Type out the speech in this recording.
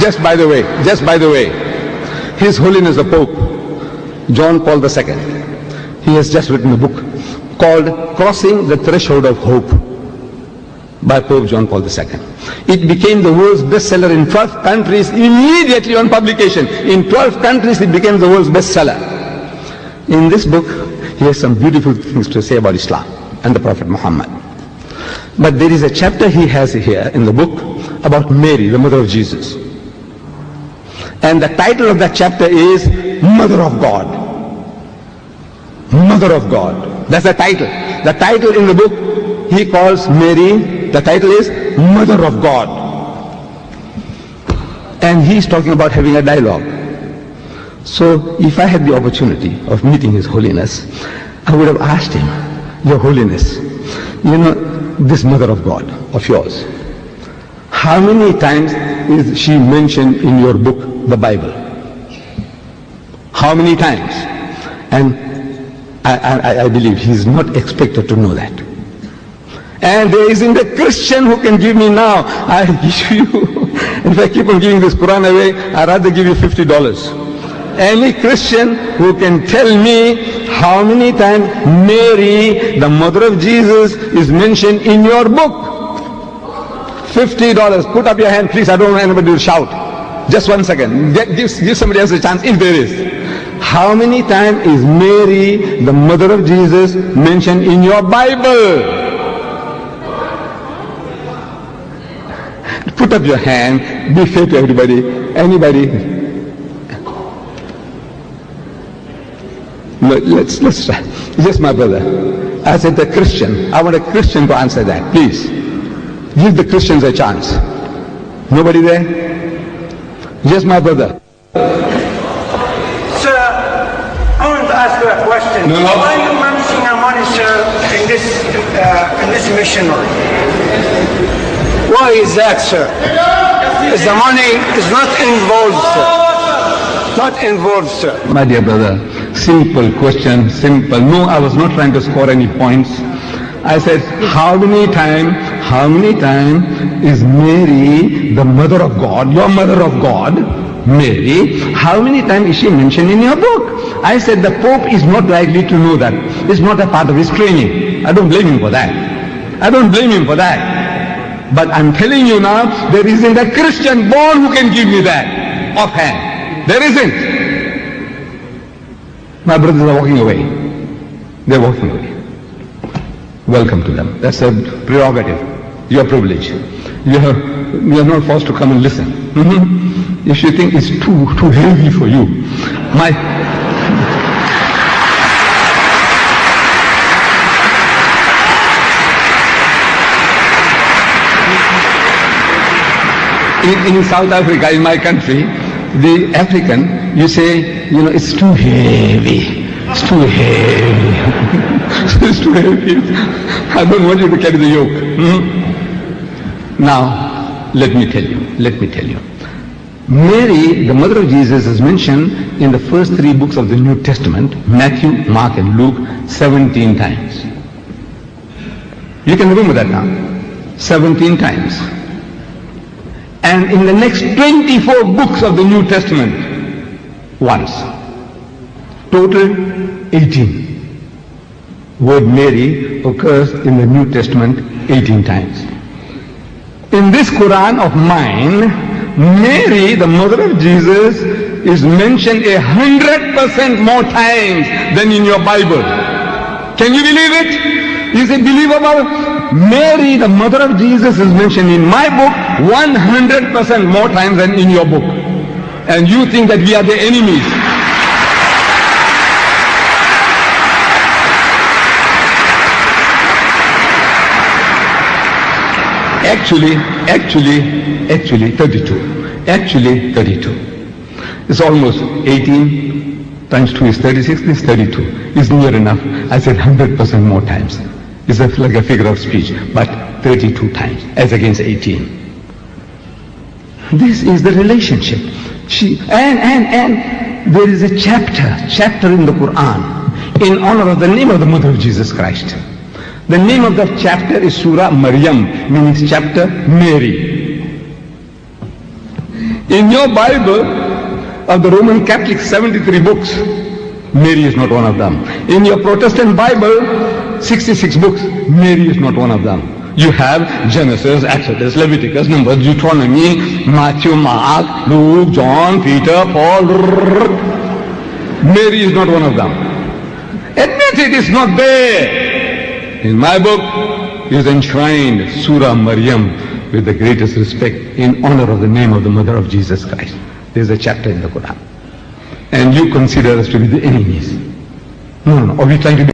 just by the way, His Holiness the Pope, John Paul II, he has just written a book called Crossing the Threshold of Hope by Pope John Paul II. It became the world's bestseller in 12 countries immediately on publication. In 12 countries it became the world's bestseller. In this book, he has some beautiful things to say about Islam and the Prophet Muhammad. But there is a chapter he has here in the book about Mary, the mother of Jesus. And the title of that chapter is Mother of God. Mother of God. That's the title. The title in the book, he calls Mary, the title is Mother of God. And he's talking about having a dialogue. So if I had the opportunity of meeting His Holiness, I would have asked him, Your Holiness, you know, this Mother of God of yours, how many times is she mentioned in your book, the Bible? How many times? And I believe he is not expected to know that. And there isn't a Christian who can give me now. I give you, if I keep on giving this Quran away, I'd rather give you $50. Any Christian who can tell me how many times Mary, the mother of Jesus, is mentioned in your book. $50. Put up your hand, please. I don't want anybody to shout. Just 1 second. Give somebody else a chance if there is. How many times is Mary, the mother of Jesus, mentioned in your Bible? Put up your hand. Be fair to everybody. Anybody? Let's try. Yes, my brother. I said the Christian. I want a Christian to answer that. Please. Give the Christians a chance. Nobody there? Yes, my brother. Sir, I want to ask you a question. No. Why are you managing our money, sir, in this missionary? Why is that, sir? Is the money is not involved, sir. Not involved, sir. My dear brother, simple question, simple. No, I was not trying to score any points. I said, how many times is Mary, the mother of God, your mother of God, Mary, how many times is she mentioned in your book? I said the Pope is not likely to know that. It's not a part of his training. I don't blame him for that. But I'm telling you now, there isn't a Christian born who can give me that offhand. There isn't. My brothers are walking away. They're walking away. Welcome to them. That's a prerogative. Your privilege. You are not forced to come and listen. If you think it's too heavy for you, in South Africa, in my country, the African, you say, you know, it's too heavy. It's too heavy. It's too heavy. I don't want you to carry the yoke. Now, let me tell you. Mary, the mother of Jesus, is mentioned in the first 3 books of the New Testament, Matthew, Mark and Luke, 17 times. You can remember that now. 17 times. And in the next 24 books of the New Testament, once. Total 18. Word Mary occurs in the New Testament 18 times. In this Quran of mine, Mary, the mother of Jesus, is mentioned 100% more times than in your Bible. Can you believe it? Is it believable? Mary, the mother of Jesus, is mentioned in my book 100% more times than in your book. And you think that we are the enemies. Actually 32. Actually 32. It's almost 18 times 2 is 36, this is 32. It's near enough. I said 100% more times. It's like a figure of speech, but 32 times as against 18. This is the relationship. And there is a chapter in the Quran in honor of the name of the mother of Jesus Christ. The name of that chapter is Surah Maryam, meaning chapter Mary. In your Bible, of the Roman Catholic 73 books, Mary is not one of them. In your Protestant Bible, 66 books, Mary is not one of them. You have Genesis, Exodus, Leviticus, Numbers, Deuteronomy, Matthew, Mark, Luke, John, Peter, Paul. Mary is not one of them. Admit it is not there. In my book is enshrined Surah Maryam with the greatest respect in honor of the name of the mother of Jesus Christ. There is a chapter in the Quran. And you consider us to be the enemies. No. Are we trying to be